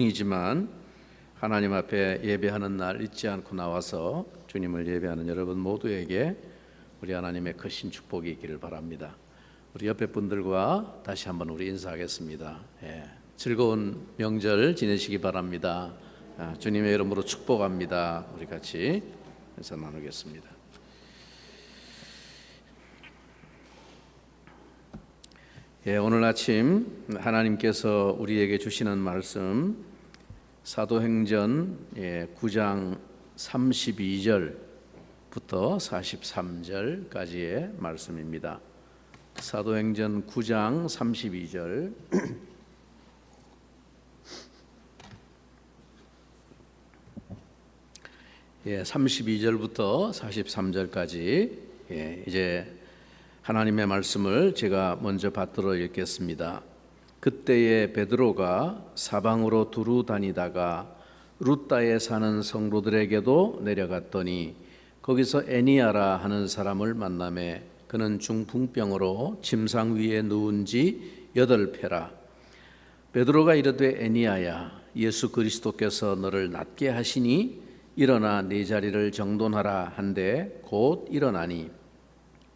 이지만 하나님 앞에 예배하는 날 잊지 않고 나와서 주님을 예배하는 여러분 모두에게 우리 하나님의 크신 축복이 있기를 바랍니다. 우리 옆에 분들과 다시 한번 우리 인사하겠습니다. 즐거운 명절 지내시기 바랍니다. 주님의 이름으로 축복합니다. 우리 같이 인사 나누겠습니다. 오늘 아침 하나님께서 우리에게 주시는 말씀 사도행전 9장 32절부터 43절까지의 말씀입니다. 사도행전 9장 32절 32절부터 43절까지 이제 하나님의 말씀을 제가 먼저 받들어 읽겠습니다. 그때에 베드로가 사방으로 두루 다니다가 루따에 사는 성도들에게도 내려갔더니 거기서 애니아라 하는 사람을 만나매 그는 중풍병으로 침상 위에 누운 지 8패라. 베드로가 이르되 애니아야 예수 그리스도께서 너를 낫게 하시니 일어나 네 자리를 정돈하라 한데 곧 일어나니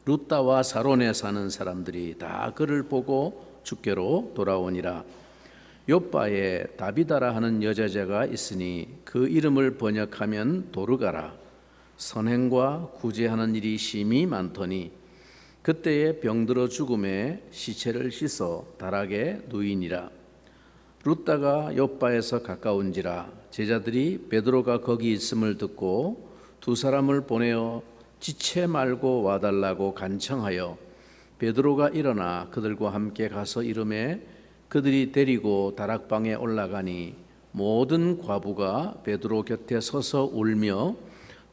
루따와 사론에 사는 사람들이 다 그를 보고 주께로 돌아오니라. 욥바에 다비다라 하는 여자제가 있으니 그 이름을 번역하면 도르가라. 선행과 구제하는 일이 심히 많더니 그때에 병들어 죽음에 시체를 씻어 다락에 누이니라. 루따가 욥바에서 가까운지라 제자들이 베드로가 거기 있음을 듣고 두 사람을 보내어 지체 말고 와달라고 간청하여 베드로가 일어나 그들과 함께 가서 이르매 그들이 데리고 다락방에 올라가니 모든 과부가 베드로 곁에 서서 울며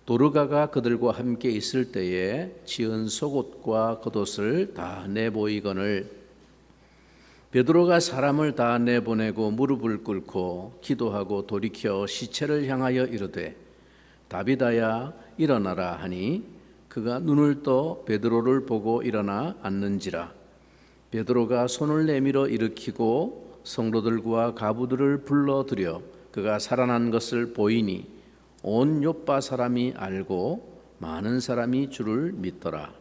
도르가가 그들과 함께 있을 때에 지은 속옷과 겉옷을 다 내보이거늘 베드로가 사람을 다 내보내고 무릎을 꿇고 기도하고 돌이켜 시체를 향하여 이르되 다비다야 일어나라 하니 그가 눈을 떠 베드로를 보고 일어나 앉는지라. 베드로가 손을 내밀어 일으키고 성도들과 가부들을 불러들여 그가 살아난 것을 보이니 온 욥바 사람이 알고 많은 사람이 주를 믿더라.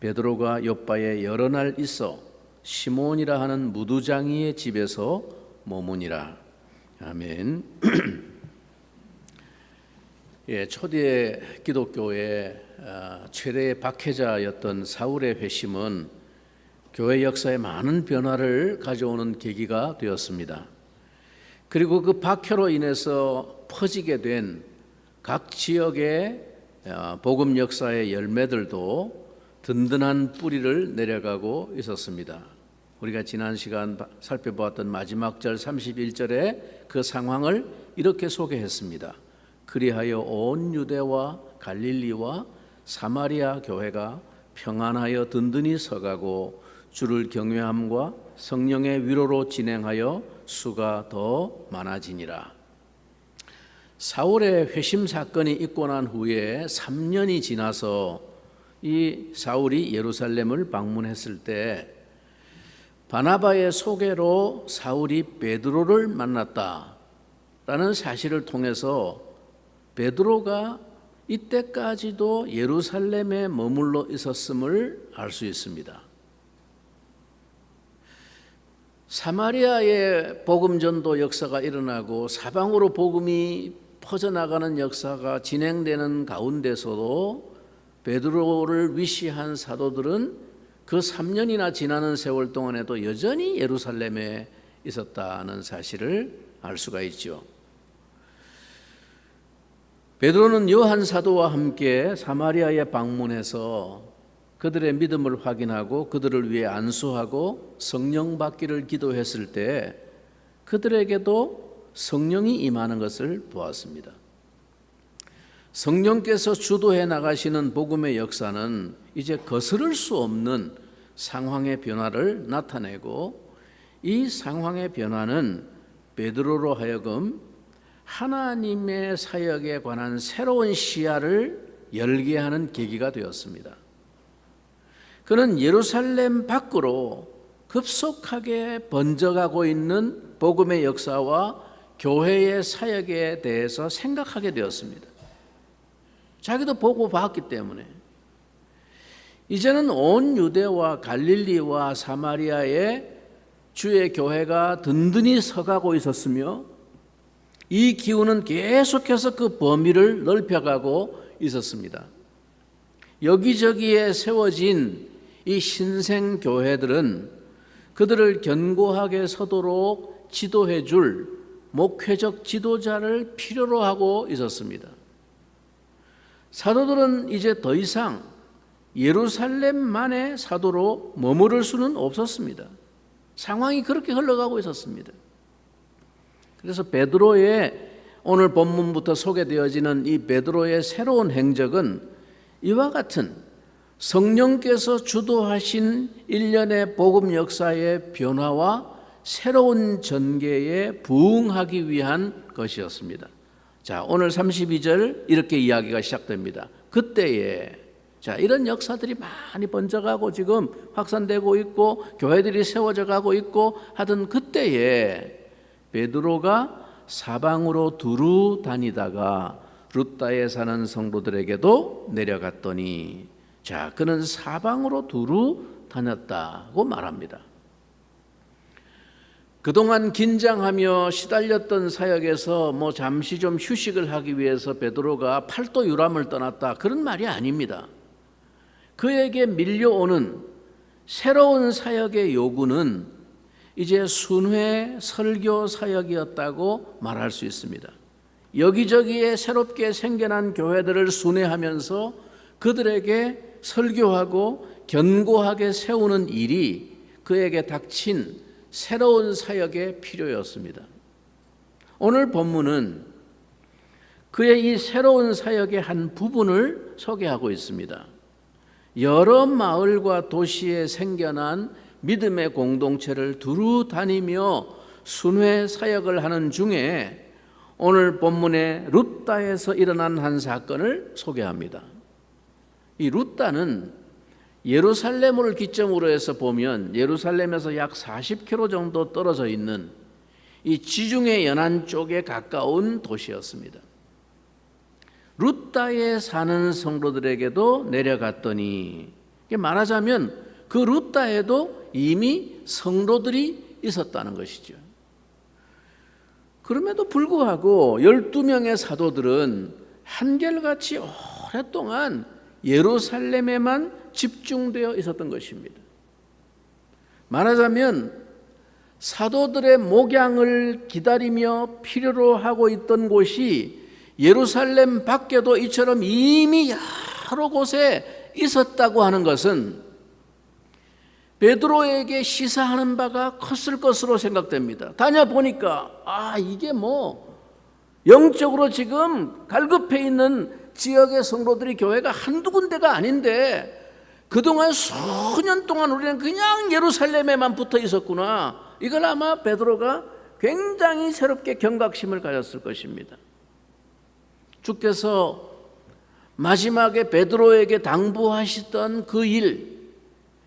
베드로가 욥바에 여러 날 있어 시몬이라 하는 무두장이의 집에서 머무니라. 아멘. 초대 기독교의 최대의 박해자였던 사울의 회심은 교회 역사에 많은 변화를 가져오는 계기가 되었습니다. 그리고 그 박해로 인해서 퍼지게 된 각 지역의 복음 역사의 열매들도 든든한 뿌리를 내려가고 있었습니다. 우리가 지난 시간 살펴보았던 마지막 절 31절에 그 상황을 이렇게 소개했습니다. 그리하여 온 유대와 갈릴리와 사마리아 교회가 평안하여 든든히 서가고 주를 경외함과 성령의 위로로 진행하여 수가 더 많아지니라. 사울의 회심 사건이 있고 난 후에 3년이 지나서 이 사울이 예루살렘을 방문했을 때 바나바의 소개로 사울이 베드로를 만났다라는 사실을 통해서 베드로가 이때까지도 예루살렘에 머물러 있었음을 알 수 있습니다. 사마리아의 복음 전도 역사가 일어나고 사방으로 복음이 퍼져나가는 역사가 진행되는 가운데서도 베드로를 위시한 사도들은 그 3년이나 지나는 세월 동안에도 여전히 예루살렘에 있었다는 사실을 알 수가 있죠. 베드로는 요한 사도와 함께 사마리아에 방문해서 그들의 믿음을 확인하고 그들을 위해 안수하고 성령 받기를 기도했을 때 그들에게도 성령이 임하는 것을 보았습니다. 성령께서 주도해 나가시는 복음의 역사는 이제 거스를 수 없는 상황의 변화를 나타내고 이 상황의 변화는 베드로로 하여금 하나님의 사역에 관한 새로운 시야를 열게 하는 계기가 되었습니다. 그는 예루살렘 밖으로 급속하게 번져가고 있는 복음의 역사와 교회의 사역에 대해서 생각하게 되었습니다. 자기도 보고 봤기 때문에. 이제는 온 유대와 갈릴리와 사마리아에 주의 교회가 든든히 서가고 있었으며 이 기운은 계속해서 그 범위를 넓혀가고 있었습니다. 여기저기에 세워진 이 신생 교회들은 그들을 견고하게 서도록 지도해 줄 목회적 지도자를 필요로 하고 있었습니다. 사도들은 이제 더 이상 예루살렘만의 사도로 머무를 수는 없었습니다. 상황이 그렇게 흘러가고 있었습니다. 그래서 베드로의 오늘 본문부터 소개되어지는 이 베드로의 새로운 행적은 이와 같은 성령께서 주도하신 일련의 복음 역사의 변화와 새로운 전개에 부응하기 위한 것이었습니다. 자, 오늘 32절 이렇게 이야기가 시작됩니다. 그때에, 자, 이런 역사들이 많이 번져가고 지금 확산되고 있고 교회들이 세워져 가고 있고 하던 그때에 베드로가 사방으로 두루 다니다가 룻다에 사는 성도들에게도 내려갔더니, 자, 그는 사방으로 두루 다녔다고 말합니다. 그동안 긴장하며 시달렸던 사역에서 잠시 좀 휴식을 하기 위해서 베드로가 팔도 유람을 떠났다, 그런 말이 아닙니다. 그에게 밀려오는 새로운 사역의 요구는 이제 순회 설교 사역이었다고 말할 수 있습니다. 여기저기에 새롭게 생겨난 교회들을 순회하면서 그들에게 설교하고 견고하게 세우는 일이 그에게 닥친 새로운 사역의 필요였습니다. 오늘 본문은 그의 이 새로운 사역의 한 부분을 소개하고 있습니다. 여러 마을과 도시에 생겨난 믿음의 공동체를 두루 다니며 순회 사역을 하는 중에 오늘 본문의 룻다에서 일어난 한 사건을 소개합니다. 이 룻다는 예루살렘을 기점으로 해서 보면 예루살렘에서 약 40km 정도 떨어져 있는 이 지중해 연안 쪽에 가까운 도시였습니다. 룻다에 사는 성도들에게도 내려갔더니, 말하자면 그 룻다에도 이미 성도들이 있었다는 것이죠. 그럼에도 불구하고 12명의 사도들은 한결같이 오랫동안 예루살렘에만 집중되어 있었던 것입니다. 말하자면 사도들의 목양을 기다리며 필요로 하고 있던 곳이 예루살렘 밖에도 이처럼 이미 여러 곳에 있었다고 하는 것은 베드로에게 시사하는 바가 컸을 것으로 생각됩니다. 다녀보니까 이게 영적으로 지금 갈급해 있는 지역의 성도들이 교회가 한두 군데가 아닌데 그동안 수년 동안 우리는 그냥 예루살렘에만 붙어 있었구나. 이걸 아마 베드로가 굉장히 새롭게 경각심을 가졌을 것입니다. 주께서 마지막에 베드로에게 당부하시던 그 일,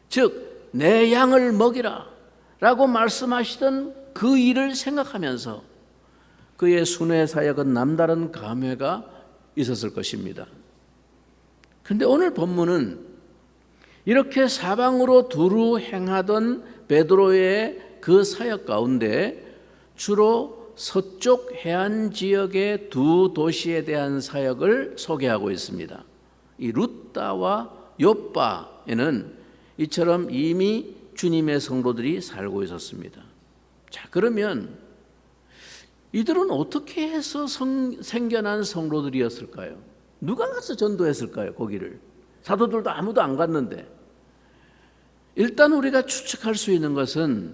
즉 내 양을 먹이라 라고 말씀하시던 그 일을 생각하면서 그의 순회 사역은 남다른 감회가 있었을 것입니다. 그런데 오늘 본문은 이렇게 사방으로 두루 행하던 베드로의 그 사역 가운데 주로 서쪽 해안 지역의 두 도시에 대한 사역을 소개하고 있습니다. 이 룻다와 욥바에는 이처럼 이미 주님의 성도들이 살고 있었습니다. 자, 그러면 이들은 어떻게 해서 생겨난 성도들이었을까요? 누가 가서 전도했을까요? 거기를 사도들도 아무도 안 갔는데. 일단 우리가 추측할 수 있는 것은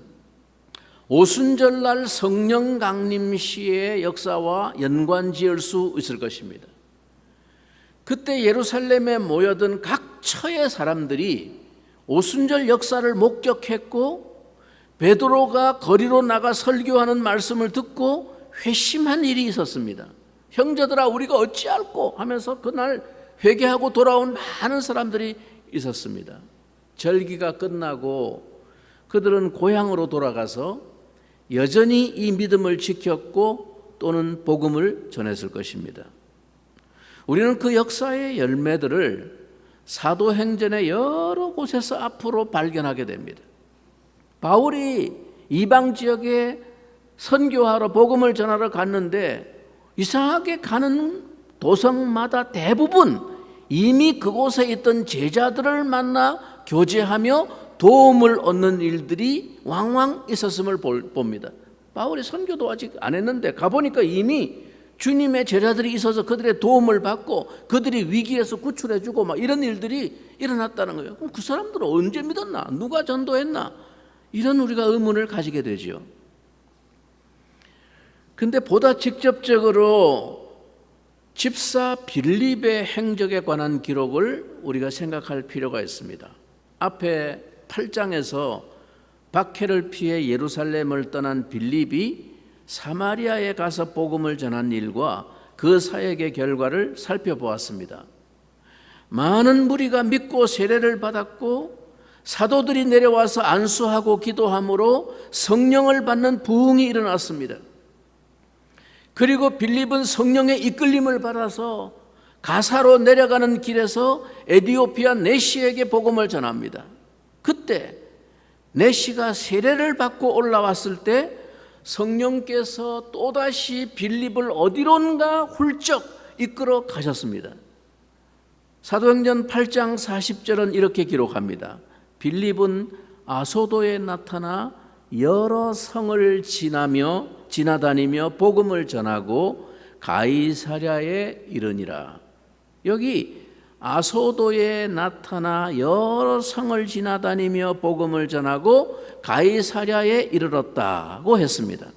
오순절날 성령 강림 시의 역사와 연관지을 수 있을 것입니다. 그때 예루살렘에 모여든 각 처의 사람들이 오순절 역사를 목격했고 베드로가 거리로 나가 설교하는 말씀을 듣고 회심한 일이 있었습니다. 형제들아 우리가 어찌할꼬 하면서 그날 회개하고 돌아온 많은 사람들이 있었습니다. 절기가 끝나고 그들은 고향으로 돌아가서 여전히 이 믿음을 지켰고 또는 복음을 전했을 것입니다. 우리는 그 역사의 열매들을 사도행전의 여러 곳에서 앞으로 발견하게 됩니다. 바울이 이방 지역에 선교하러 복음을 전하러 갔는데 이상하게 가는 도성마다 대부분 이미 그곳에 있던 제자들을 만나 교제하며 도움을 얻는 일들이 왕왕 있었음을 봅니다. 바울이 선교도 아직 안 했는데 가보니까 이미 주님의 제자들이 있어서 그들의 도움을 받고 그들이 위기에서 구출해주고 막 이런 일들이 일어났다는 거예요. 그럼 그 사람들은 언제 믿었나? 누가 전도했나? 이런 우리가 의문을 가지게 되죠. 근데 보다 직접적으로 집사 빌립의 행적에 관한 기록을 우리가 생각할 필요가 있습니다. 앞에 8장에서 박해를 피해 예루살렘을 떠난 빌립이 사마리아에 가서 복음을 전한 일과 그 사역의 결과를 살펴보았습니다. 많은 무리가 믿고 세례를 받았고 사도들이 내려와서 안수하고 기도함으로 성령을 받는 부흥이 일어났습니다. 그리고 빌립은 성령의 이끌림을 받아서 가사로 내려가는 길에서 에디오피아 네시에게 복음을 전합니다. 그때 네시가 세례를 받고 올라왔을 때 성령께서 또다시 빌립을 어디론가 훌쩍 이끌어 가셨습니다. 사도행전 8장 40절은 이렇게 기록합니다. 빌립은 아소도에 나타나 여러 성을 지나다니며 복음을 전하고 가이사랴에 이르니라. 여기 아소도에 나타나 여러 성을 지나다니며 복음을 전하고 가이사랴에 이르렀다고 했습니다.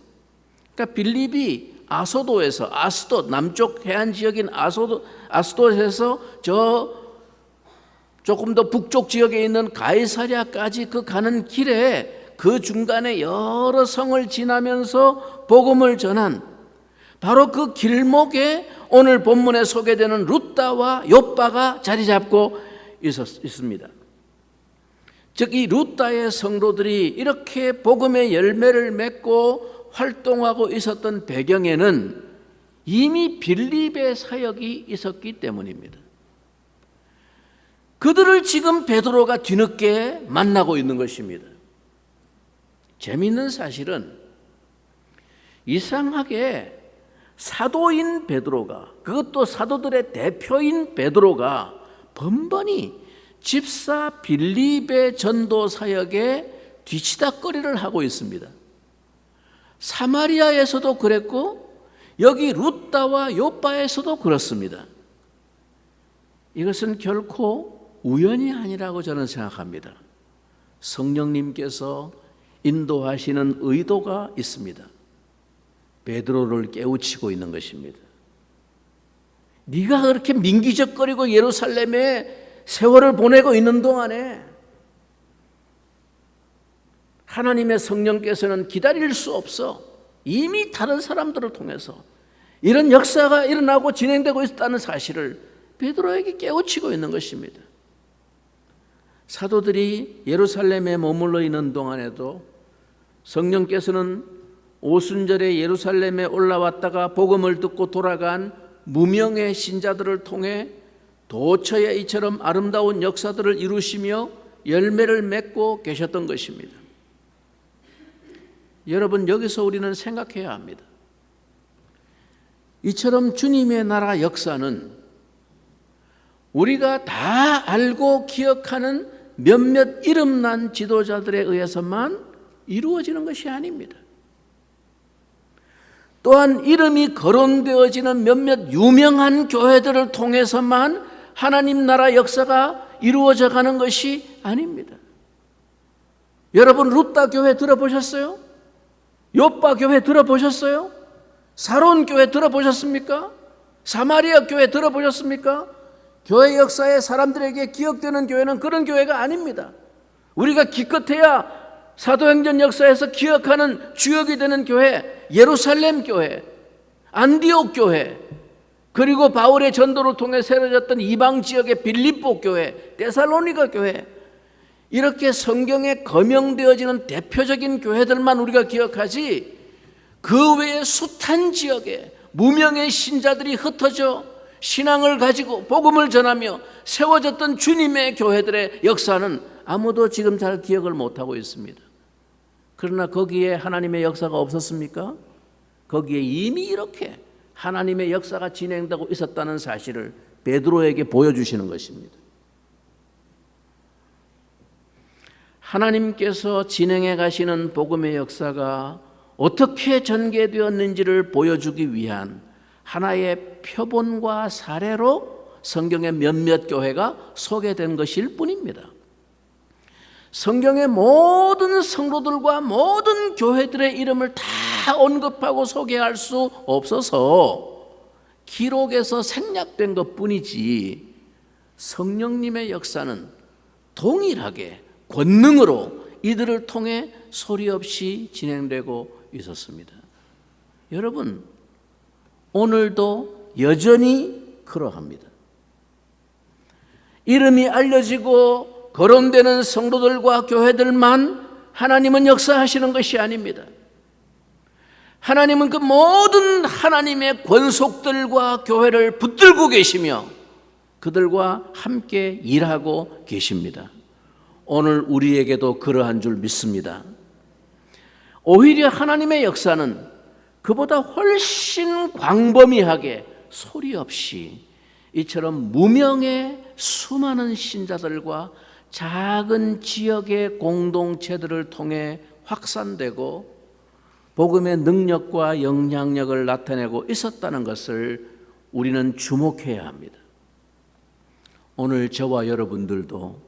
그러니까 빌립이 아소도에서 아스돗 남쪽 해안 지역인 아스돗에서 조금 더 북쪽 지역에 있는 가이사랴까지 그 가는 길에 그 중간에 여러 성을 지나면서 복음을 전한 바로 그 길목에 오늘 본문에 소개되는 룻다와 욥바가 자리 잡고 있습니다. 즉 이 룻다의 성도들이 이렇게 복음의 열매를 맺고 활동하고 있었던 배경에는 이미 빌립의 사역이 있었기 때문입니다. 그들을 지금 베드로가 뒤늦게 만나고 있는 것입니다. 재미있는 사실은 이상하게 사도인 베드로가, 그것도 사도들의 대표인 베드로가 번번이 집사 빌립의 전도 사역에 뒤치다꺼리를 하고 있습니다. 사마리아에서도 그랬고 여기 룻다와 욥바에서도 그렇습니다. 이것은 결코 우연이 아니라고 저는 생각합니다. 성령님께서 인도하시는 의도가 있습니다. 베드로를 깨우치고 있는 것입니다. 네가 그렇게 민기적거리고 예루살렘에 세월을 보내고 있는 동안에 하나님의 성령께서는 기다릴 수 없어. 이미 다른 사람들을 통해서 이런 역사가 일어나고 진행되고 있다는 사실을 베드로에게 깨우치고 있는 것입니다. 사도들이 예루살렘에 머물러 있는 동안에도 성령께서는 오순절에 예루살렘에 올라왔다가 복음을 듣고 돌아간 무명의 신자들을 통해 도처에 이처럼 아름다운 역사들을 이루시며 열매를 맺고 계셨던 것입니다. 여러분, 여기서 우리는 생각해야 합니다. 이처럼 주님의 나라 역사는 우리가 다 알고 기억하는 몇몇 이름난 지도자들에 의해서만 이루어지는 것이 아닙니다. 또한 이름이 거론되어지는 몇몇 유명한 교회들을 통해서만 하나님 나라 역사가 이루어져 가는 것이 아닙니다. 여러분, 룻다 교회 들어보셨어요? 욥바 교회 들어보셨어요? 사론 교회 들어보셨습니까? 사마리아 교회 들어보셨습니까? 교회 역사에 사람들에게 기억되는 교회는 그런 교회가 아닙니다. 우리가 기껏해야 사도행전 역사에서 기억하는 주역이 되는 교회, 예루살렘 교회, 안디옥 교회, 그리고 바울의 전도를 통해 세워졌던 이방 지역의 빌립보 교회, 데살로니가 교회, 이렇게 성경에 거명되어지는 대표적인 교회들만 우리가 기억하지 그 외에 숱한 지역에 무명의 신자들이 흩어져 신앙을 가지고 복음을 전하며 세워졌던 주님의 교회들의 역사는 아무도 지금 잘 기억을 못하고 있습니다. 그러나 거기에 하나님의 역사가 없었습니까? 거기에 이미 이렇게 하나님의 역사가 진행되고 있었다는 사실을 베드로에게 보여주시는 것입니다. 하나님께서 진행해 가시는 복음의 역사가 어떻게 전개되었는지를 보여주기 위한 하나의 표본과 사례로 성경의 몇몇 교회가 소개된 것일 뿐입니다. 성경의 모든 성도들과 모든 교회들의 이름을 다 언급하고 소개할 수 없어서 기록에서 생략된 것뿐이지, 성령님의 역사는 동일하게 권능으로 이들을 통해 소리 없이 진행되고 있었습니다. 여러분, 오늘도 여전히 그러합니다. 이름이 알려지고 거론되는 성도들과 교회들만 하나님은 역사하시는 것이 아닙니다. 하나님은 그 모든 하나님의 권속들과 교회를 붙들고 계시며 그들과 함께 일하고 계십니다. 오늘 우리에게도 그러한 줄 믿습니다. 오히려 하나님의 역사는 그보다 훨씬 광범위하게 소리 없이 이처럼 무명의 수많은 신자들과 작은 지역의 공동체들을 통해 확산되고 복음의 능력과 영향력을 나타내고 있었다는 것을 우리는 주목해야 합니다. 오늘 저와 여러분들도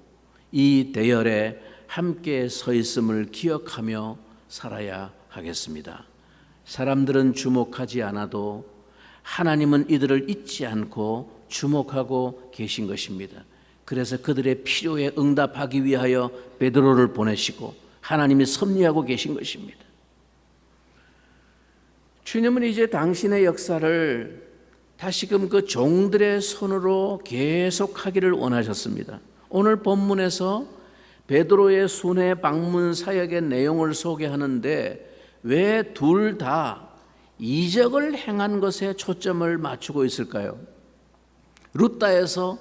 이 대열에 함께 서 있음을 기억하며 살아야 하겠습니다. 사람들은 주목하지 않아도 하나님은 이들을 잊지 않고 주목하고 계신 것입니다. 그래서 그들의 필요에 응답하기 위하여 베드로를 보내시고 하나님이 섭리하고 계신 것입니다. 주님은 이제 당신의 역사를 다시금 그 종들의 손으로 계속하기를 원하셨습니다. 오늘 본문에서 베드로의 순회 방문 사역의 내용을 소개하는데 왜 둘 다 이적을 행한 것에 초점을 맞추고 있을까요? 루다에서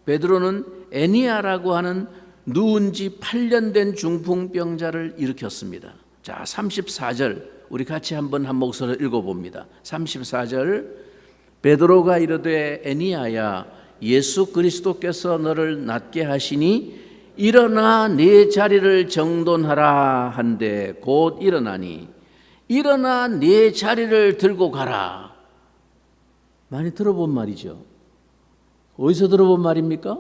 베드로는 에니아라고 하는 누운 지 8년 된 중풍병자를 일으켰습니다. 자, 34절 우리 같이 한번 한 목소리로 읽어봅니다. 34절 베드로가 이르되 에니아야 예수 그리스도께서 너를 낫게 하시니 일어나 네 자리를 정돈하라 한데 곧 일어나니 일어나 네 자리를 들고 가라. 많이 들어본 말이죠. 어디서 들어본 말입니까?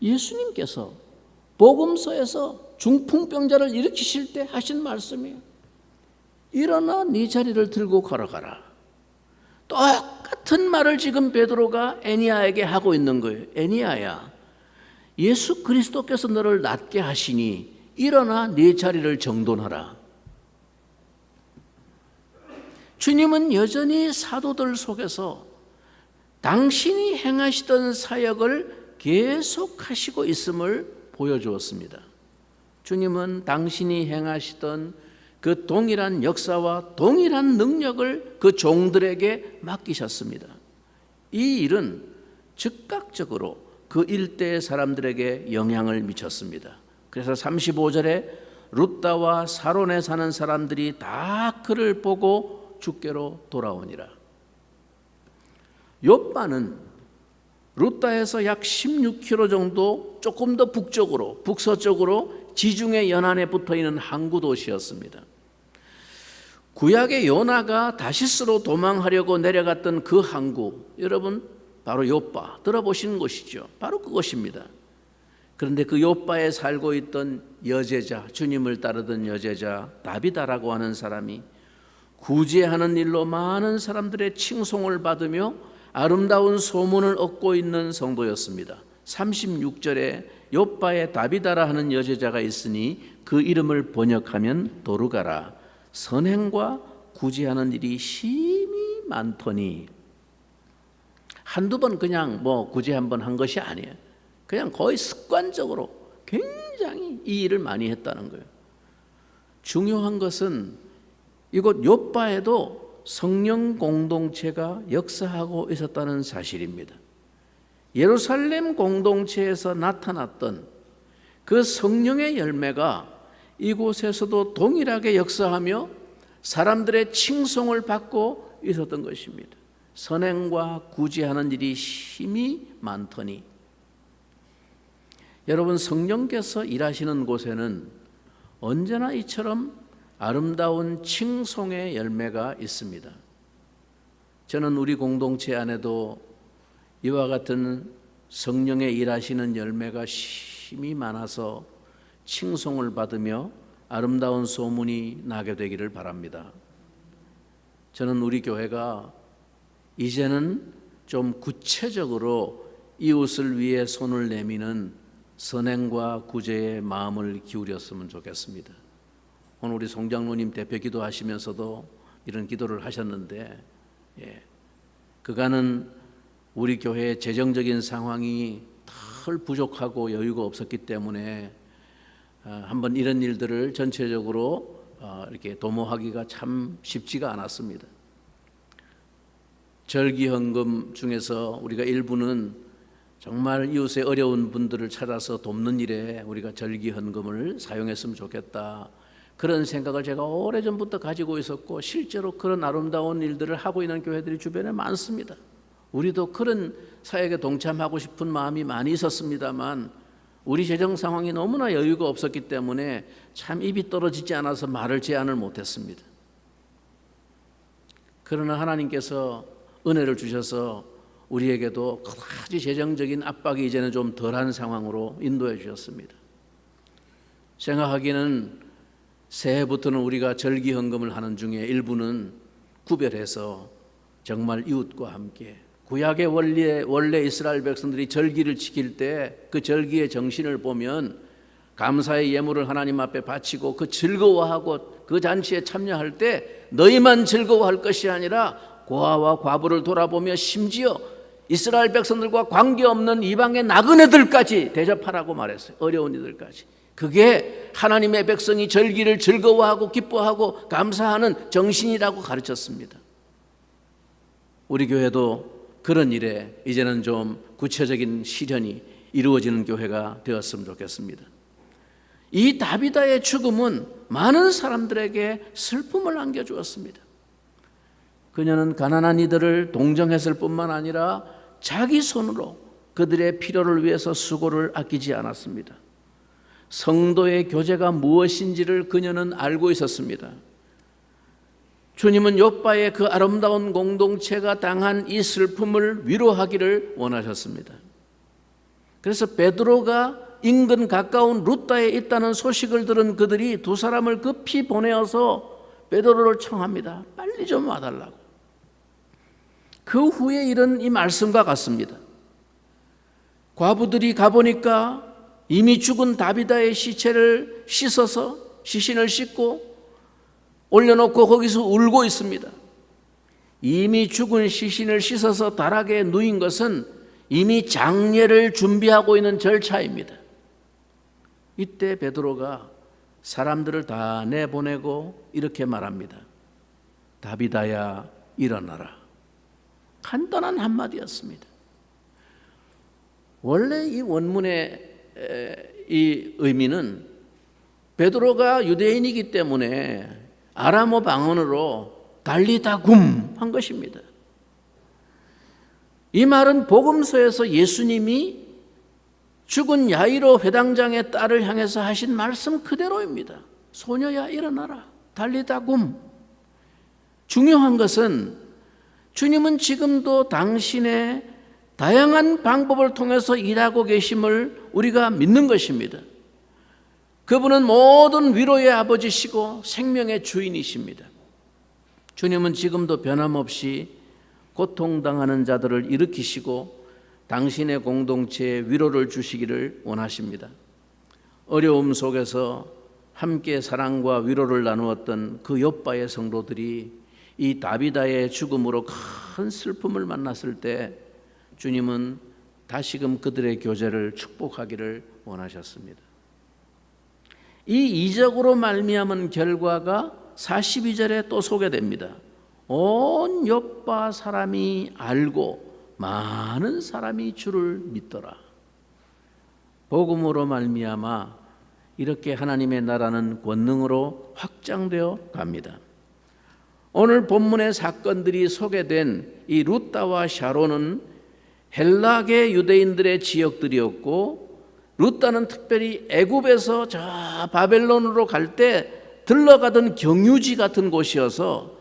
예수님께서 복음서에서 중풍병자를 일으키실 때 하신 말씀이에요. 일어나 네 자리를 들고 걸어가라. 똑같은 말을 지금 베드로가 에니아에게 하고 있는 거예요. 에니아야, 예수 그리스도께서 너를 낫게 하시니 일어나 네 자리를 정돈하라. 주님은 여전히 사도들 속에서 당신이 행하시던 사역을 계속하시고 있음을 보여주었습니다. 주님은 당신이 행하시던 그 동일한 역사와 동일한 능력을 그 종들에게 맡기셨습니다. 이 일은 즉각적으로 그 일대의 사람들에게 영향을 미쳤습니다. 그래서 35절에 룻다와 사론에 사는 사람들이 다 그를 보고 주께로 돌아오니라. 욥바는 룻다에서 약 16km 정도 조금 더 북쪽으로 북서쪽으로 지중해 연안에 붙어있는 항구 도시였습니다. 구약의 요나가 다시스로 도망하려고 내려갔던 그 항구, 여러분 바로 욥바 들어보신 곳이죠. 바로 그곳입니다. 그런데 그 욥바에 살고 있던 여제자, 주님을 따르던 여제자 다비다라고 하는 사람이 구제하는 일로 많은 사람들의 칭송을 받으며 아름다운 소문을 얻고 있는 성도였습니다. 36절에 욥바에 다비다라 하는 여제자가 있으니 그 이름을 번역하면 도르가라. 선행과 구제하는 일이 심히 많더니, 한두 번 그냥 구제 한번 한 것이 아니에요. 그냥 거의 습관적으로 굉장히 이 일을 많이 했다는 거예요. 중요한 것은 이곳 욥바에도 성령 공동체가 역사하고 있었다는 사실입니다. 예루살렘 공동체에서 나타났던 그 성령의 열매가 이곳에서도 동일하게 역사하며 사람들의 칭송을 받고 있었던 것입니다. 선행과 구제하는 일이 힘이 많더니. 여러분, 성령께서 일하시는 곳에는 언제나 이처럼 아름다운 칭송의 열매가 있습니다. 저는 우리 공동체 안에도 이와 같은 성령의 일하시는 열매가 힘이 많아서 칭송을 받으며 아름다운 소문이 나게 되기를 바랍니다. 저는 우리 교회가 이제는 좀 구체적으로 이웃을 위해 손을 내미는 선행과 구제의 마음을 기울였으면 좋겠습니다. 오늘 우리 송장로님 대표 기도하시면서도 이런 기도를 하셨는데, 그간은 우리 교회의 재정적인 상황이 덜 부족하고 여유가 없었기 때문에 한번 이런 일들을 전체적으로 이렇게 도모하기가 참 쉽지가 않았습니다. 절기헌금 중에서 우리가 일부는 정말 이웃의 어려운 분들을 찾아서 돕는 일에 우리가 절기헌금을 사용했으면 좋겠다, 그런 생각을 제가 오래전부터 가지고 있었고 실제로 그런 아름다운 일들을 하고 있는 교회들이 주변에 많습니다. 우리도 그런 사역에 동참하고 싶은 마음이 많이 있었습니다만 우리 재정 상황이 너무나 여유가 없었기 때문에 참 입이 떨어지지 않아서 말을 제안을 못했습니다. 그러나 하나님께서 은혜를 주셔서 우리에게도 그다지 재정적인 압박이 이제는 좀 덜한 상황으로 인도해 주셨습니다. 생각하기에는 새해부터는 우리가 절기헌금을 하는 중에 일부는 구별해서 정말 이웃과 함께, 구약의 원래 이스라엘 백성들이 절기를 지킬 때 그 절기의 정신을 보면 감사의 예물을 하나님 앞에 바치고 그 즐거워하고 그 잔치에 참여할 때 너희만 즐거워할 것이 아니라 고아와 과부를 돌아보며 심지어 이스라엘 백성들과 관계없는 이방의 나그네들까지 대접하라고 말했어요. 어려운 이들까지. 그게 하나님의 백성이 절기를 즐거워하고 기뻐하고 감사하는 정신이라고 가르쳤습니다. 우리 교회도 그런 일에 이제는 좀 구체적인 실현이 이루어지는 교회가 되었으면 좋겠습니다. 이 다비다의 죽음은 많은 사람들에게 슬픔을 안겨주었습니다. 그녀는 가난한 이들을 동정했을 뿐만 아니라 자기 손으로 그들의 필요를 위해서 수고를 아끼지 않았습니다. 성도의 교제가 무엇인지를 그녀는 알고 있었습니다. 주님은 욥바의 그 아름다운 공동체가 당한 이 슬픔을 위로하기를 원하셨습니다. 그래서 베드로가 인근 가까운 루다에 있다는 소식을 들은 그들이 두 사람을 급히 보내어서 베드로를 청합니다. 빨리 좀 와달라고. 그 후에 이런 이 말씀과 같습니다. 과부들이 가보니까 이미 죽은 다비다의 시체를 씻어서 시신을 씻고 올려놓고 거기서 울고 있습니다. 이미 죽은 시신을 씻어서 다락에 누인 것은 이미 장례를 준비하고 있는 절차입니다. 이때 베드로가 사람들을 다 내보내고 이렇게 말합니다. 다비다야, 일어나라. 간단한 한마디였습니다. 원래 이 원문의 이 의미는 베드로가 유대인이기 때문에 아람어 방언으로 달리다굼 한 것입니다. 이 말은 복음서에서 예수님이 죽은 야이로 회당장의 딸을 향해서 하신 말씀 그대로입니다. 소녀야 일어나라, 달리다굼. 중요한 것은 주님은 지금도 당신의 다양한 방법을 통해서 일하고 계심을 우리가 믿는 것입니다. 그분은 모든 위로의 아버지시고 생명의 주인이십니다. 주님은 지금도 변함없이 고통당하는 자들을 일으키시고 당신의 공동체에 위로를 주시기를 원하십니다. 어려움 속에서 함께 사랑과 위로를 나누었던 그 욥바의 성도들이 이 다비다의 죽음으로 큰 슬픔을 만났을 때 주님은 다시금 그들의 교제를 축복하기를 원하셨습니다. 이 이적으로 말미암은 결과가 42절에 또 소개됩니다. 온 욥바 사람이 알고 많은 사람이 주를 믿더라. 복음으로 말미암아 이렇게 하나님의 나라는 권능으로 확장되어 갑니다. 오늘 본문의 사건들이 소개된 이 루다와 샤론은 헬라계 유대인들의 지역들이었고, 루다는 특별히 애굽에서 저 바벨론으로 갈 때 들러가던 경유지 같은 곳이어서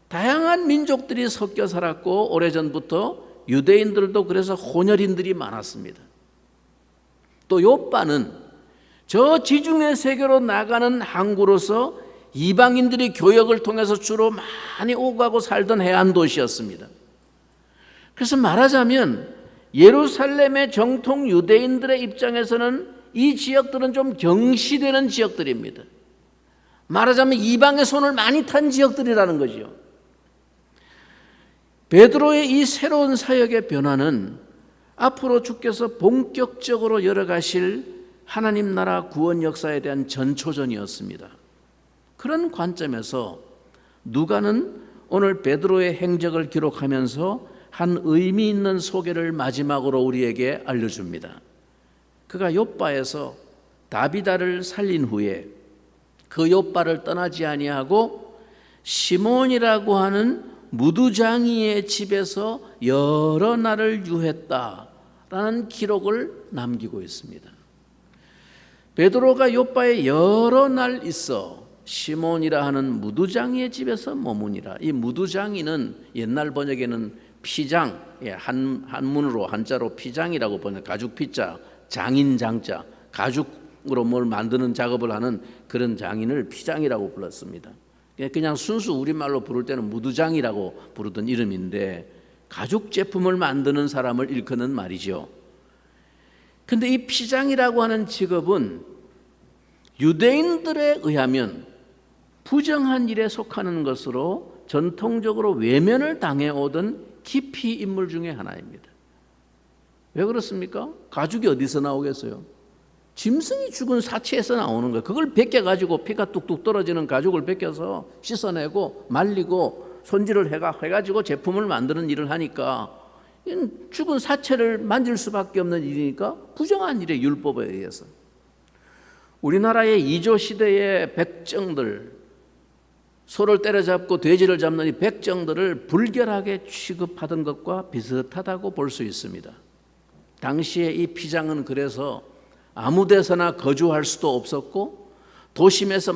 다양한 민족들이 섞여 살았고, 오래전부터 유대인들도 그래서 혼혈인들이 많았습니다. 또 욥바는 저 지중해 세계로 나가는 항구로서 이방인들이 교역을 통해서 주로 많이 오고 가고 살던 해안 도시였습니다. 그래서 말하자면 예루살렘의 정통 유대인들의 입장에서는 이 지역들은 좀 경시되는 지역들입니다. 말하자면 이방의 손을 많이 탄 지역들이라는 거죠. 베드로의 이 새로운 사역의 변화는 앞으로 주께서 본격적으로 열어가실 하나님 나라 구원 역사에 대한 전초전이었습니다. 그런 관점에서 누가는 오늘 베드로의 행적을 기록하면서 한 의미 있는 소개를 마지막으로 우리에게 알려줍니다. 그가 욥바에서 다비다를 살린 후에 그 욥바를 떠나지 아니하고 시몬이라고 하는 무두장이의 집에서 여러 날을 유했다라는 기록을 남기고 있습니다. 베드로가 욥바에 여러 날 있어 시몬이라 하는 무두장이의 집에서 머무니라. 이 무두장이는 옛날 번역에는 피장, 한문으로 한자로 피장이라고 번역, 가죽 피자, 장인 장자, 가죽으로 뭘 만드는 작업을 하는 그런 장인을 피장이라고 불렀습니다. 그냥 순수 우리말로 부를 때는 무두장이라고 부르던 이름인데, 가죽 제품을 만드는 사람을 일컫는 말이죠. 근데 이 피장이라고 하는 직업은 유대인들에 의하면 부정한 일에 속하는 것으로 전통적으로 외면을 당해오던 기피 인물 중에 하나입니다. 왜 그렇습니까? 가죽이 어디서 나오겠어요? 짐승이 죽은 사체에서 나오는 거예요. 그걸 벗겨가지고 피가 뚝뚝 떨어지는 가죽을 벗겨서 씻어내고 말리고 손질을 해가지고 제품을 만드는 일을 하니까 죽은 사체를 만질 수밖에 없는 일이니까 부정한 일에 율법에 의해서. 우리나라의 이조 시대의 백정들, 소를 때려잡고 돼지를 잡는 이 백정들을 불결하게 취급하던 것과 비슷하다고 볼 수 있습니다. 당시에 이 피장은 그래서 아무 데서나 거주할 수도 없었고, 도심에서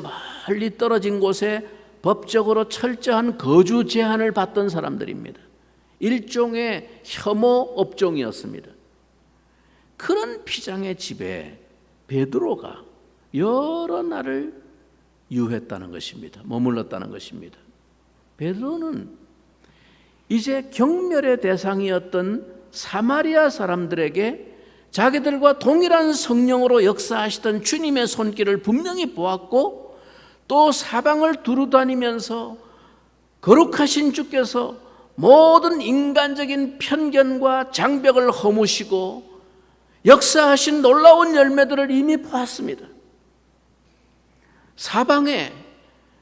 멀리 떨어진 곳에 법적으로 철저한 거주 제한을 받던 사람들입니다. 일종의 혐오 업종이었습니다. 그런 피장의 집에 베드로가 여러 날을 유했다는 것입니다. 머물렀다는 것입니다. 베드로는 이제 경멸의 대상이었던 사마리아 사람들에게 자기들과 동일한 성령으로 역사하시던 주님의 손길을 분명히 보았고, 또 사방을 두루다니면서 거룩하신 주께서 모든 인간적인 편견과 장벽을 허무시고 역사하신 놀라운 열매들을 이미 보았습니다. 사방에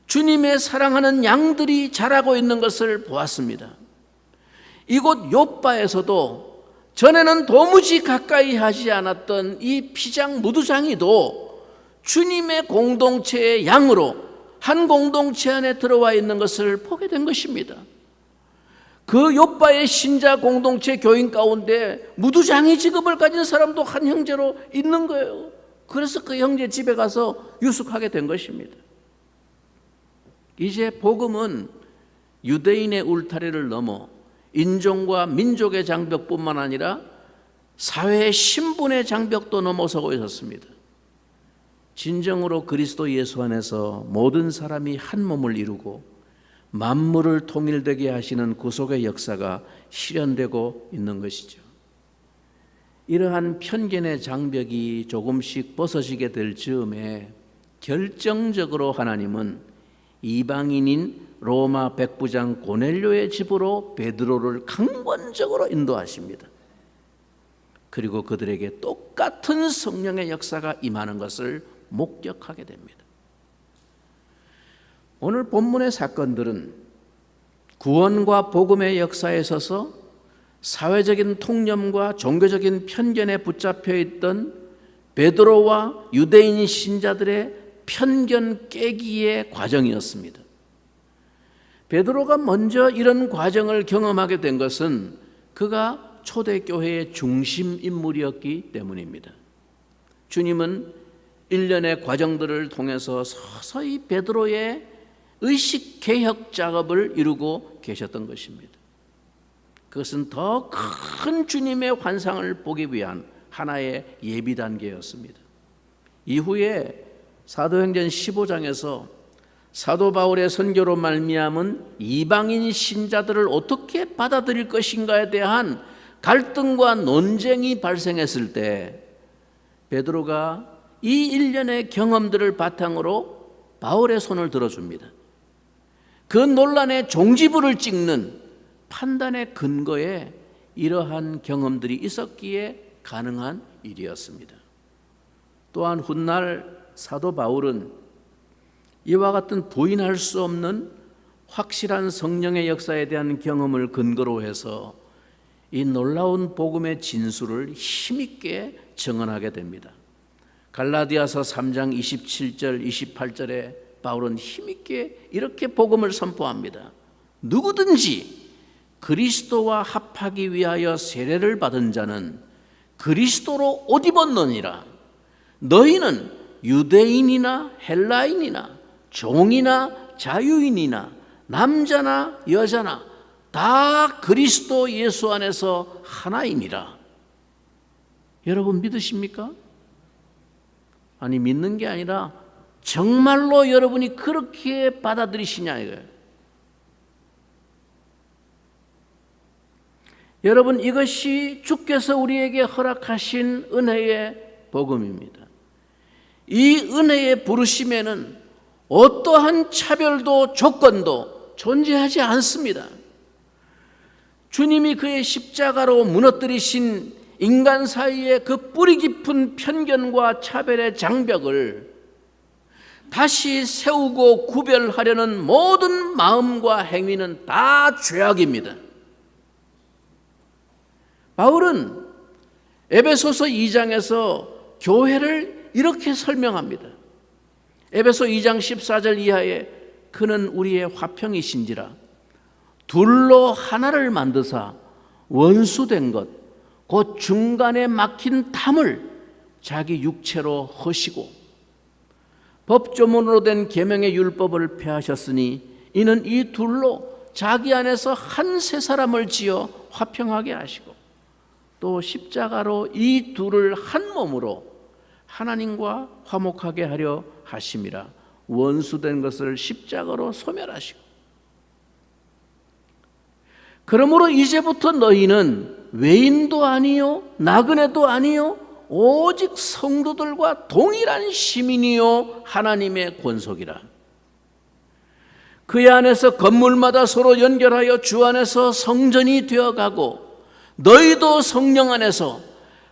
주님의 사랑하는 양들이 자라고 있는 것을 보았습니다. 이곳 욥바에서도 전에는 도무지 가까이 하지 않았던 이 피장 무두장이도 주님의 공동체의 양으로 한 공동체 안에 들어와 있는 것을 보게 된 것입니다. 그 욥바의 신자 공동체 교인 가운데 무두장이 직업을 가진 사람도 한 형제로 있는 거예요. 그래서 그 형제 집에 가서 유숙하게 된 것입니다. 이제 복음은 유대인의 울타리를 넘어 인종과 민족의 장벽뿐만 아니라 사회의 신분의 장벽도 넘어서고 있었습니다. 진정으로 그리스도 예수 안에서 모든 사람이 한 몸을 이루고 만물을 통일되게 하시는 구속의 역사가 실현되고 있는 것이죠. 이러한 편견의 장벽이 조금씩 벗어지게 될 즈음에 결정적으로 하나님은 이방인인 로마 백부장 고넬료의 집으로 베드로를 강권적으로 인도하십니다. 그리고 그들에게 똑같은 성령의 역사가 임하는 것을 목격하게 됩니다. 오늘 본문의 사건들은 구원과 복음의 역사에 있어서 사회적인 통념과 종교적인 편견에 붙잡혀 있던 베드로와 유대인 신자들의 편견 깨기의 과정이었습니다. 베드로가 먼저 이런 과정을 경험하게 된 것은 그가 초대교회의 중심 인물이었기 때문입니다. 주님은 일련의 과정들을 통해서 서서히 베드로의 의식 개혁 작업을 이루고 계셨던 것입니다. 그것은 더 큰 주님의 환상을 보기 위한 하나의 예비 단계였습니다. 이후에 사도행전 15장에서 사도 바울의 선교로 말미암은 이방인 신자들을 어떻게 받아들일 것인가에 대한 갈등과 논쟁이 발생했을 때 베드로가 이 일련의 경험들을 바탕으로 바울의 손을 들어줍니다. 그 논란의 종지부를 찍는 판단의 근거에 이러한 경험들이 있었기에 가능한 일이었습니다. 또한 훗날 사도 바울은 이와 같은 부인할 수 없는 확실한 성령의 역사에 대한 경험을 근거로 해서 이 놀라운 복음의 진수를 힘있게 증언하게 됩니다. 갈라디아서 3장 27절 28절에 바울은 힘있게 이렇게 복음을 선포합니다. 누구든지 그리스도와 합하기 위하여 세례를 받은 자는 그리스도로 옷 입었느니라. 너희는 유대인이나 헬라인이나 종이나 자유인이나 남자나 여자나 다 그리스도 예수 안에서 하나이니라. 여러분 믿으십니까? 아니 믿는 게 아니라 정말로 여러분이 그렇게 받아들이시냐 이거예요. 여러분 이것이 주께서 우리에게 허락하신 은혜의 복음입니다. 이 은혜의 부르심에는 어떠한 차별도 조건도 존재하지 않습니다. 주님이 그의 십자가로 무너뜨리신 인간 사이의 그 뿌리 깊은 편견과 차별의 장벽을 다시 세우고 구별하려는 모든 마음과 행위는 다 죄악입니다. 바울은 에베소서 2장에서 교회를 이렇게 설명합니다. 에베소 2장 14절 이하에 그는 우리의 화평이신지라 둘로 하나를 만드사 원수된 것 곧 중간에 막힌 탐을 자기 육체로 허시고 법조문으로 된 계명의 율법을 폐하셨으니 이는 이 둘로 자기 안에서 한 세 사람을 지어 화평하게 하시고 또 십자가로 이 둘을 한 몸으로 하나님과 화목하게 하려 하심이라. 원수된 것을 십자가로 소멸하시고 그러므로 이제부터 너희는 외인도 아니요 나그네도 아니요 오직 성도들과 동일한 시민이요 하나님의 권속이라. 그의 안에서 건물마다 서로 연결하여 주 안에서 성전이 되어가고 너희도 성령 안에서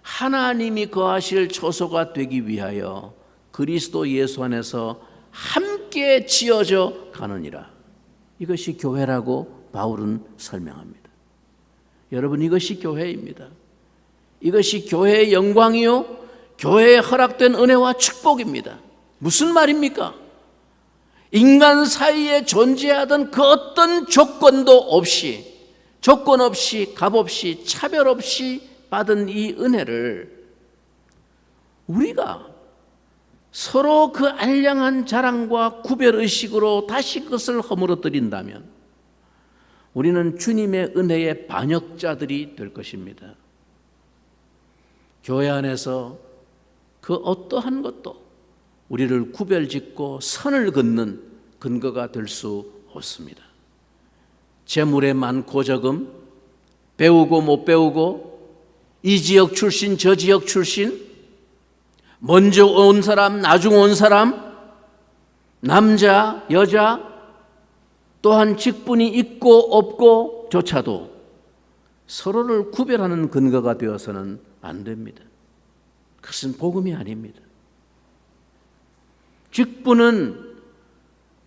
하나님이 거하실 처소가 되기 위하여 그리스도 예수 안에서 함께 지어져 가느니라. 이것이 교회라고 바울은 설명합니다. 여러분 이것이 교회입니다. 이것이 교회의 영광이요 교회에 허락된 은혜와 축복입니다. 무슨 말입니까? 인간 사이에 존재하던 그 어떤 조건도 없이 조건 없이 값 없이 차별 없이 받은 이 은혜를 우리가 서로 그 알량한 자랑과 구별의식으로 다시 그것을 허물어뜨린다면 우리는 주님의 은혜의 반역자들이 될 것입니다. 교회 안에서 그 어떠한 것도 우리를 구별짓고 선을 긋는 근거가 될 수 없습니다. 재물의 많고 적음, 배우고 못 배우고, 이 지역 출신 저 지역 출신, 먼저 온 사람 나중 온 사람, 남자 여자, 또한 직분이 있고 없고 조차도 서로를 구별하는 근거가 되어서는 안 됩니다. 그것은 복음이 아닙니다. 직분은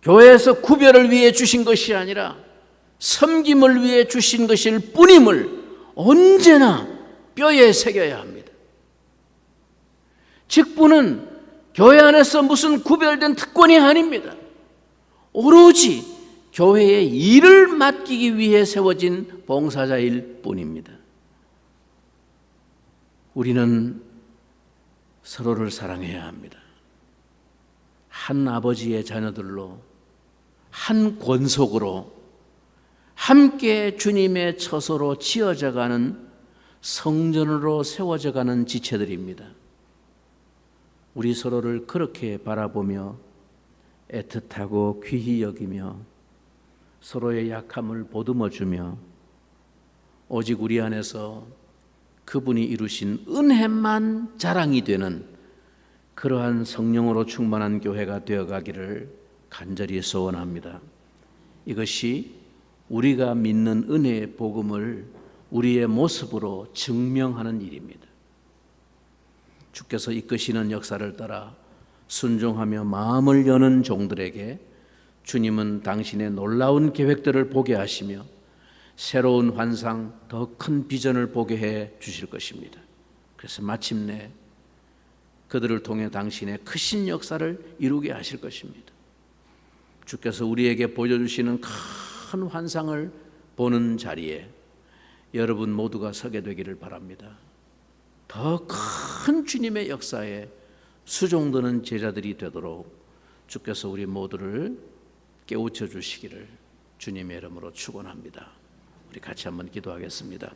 교회에서 구별을 위해 주신 것이 아니라 섬김을 위해 주신 것일 뿐임을 언제나 뼈에 새겨야 합니다. 직분은 교회 안에서 무슨 구별된 특권이 아닙니다. 오로지 교회의 일을 맡기기 위해 세워진 봉사자일 뿐입니다. 우리는 서로를 사랑해야 합니다. 한 아버지의 자녀들로, 한 권속으로 함께 주님의 처소로 지어져가는 성전으로 세워져가는 지체들입니다. 우리 서로를 그렇게 바라보며 애틋하고 귀히 여기며 서로의 약함을 보듬어주며 오직 우리 안에서 그분이 이루신 은혜만 자랑이 되는 그러한 성령으로 충만한 교회가 되어가기를 간절히 소원합니다. 이것이 우리가 믿는 은혜의 복음을 우리의 모습으로 증명하는 일입니다. 주께서 이끄시는 역사를 따라 순종하며 마음을 여는 종들에게 주님은 당신의 놀라운 계획들을 보게 하시며 새로운 환상, 더 큰 비전을 보게 해 주실 것입니다. 그래서 마침내 그들을 통해 당신의 크신 역사를 이루게 하실 것입니다. 주께서 우리에게 보여주시는 큰 환상을 보는 자리에 여러분 모두가 서게 되기를 바랍니다. 더 큰 주님의 역사에 수종드는 제자들이 되도록 주께서 우리 모두를 깨우쳐 주시기를 주님의 이름으로 축원합니다. 우리 같이 한번 기도하겠습니다.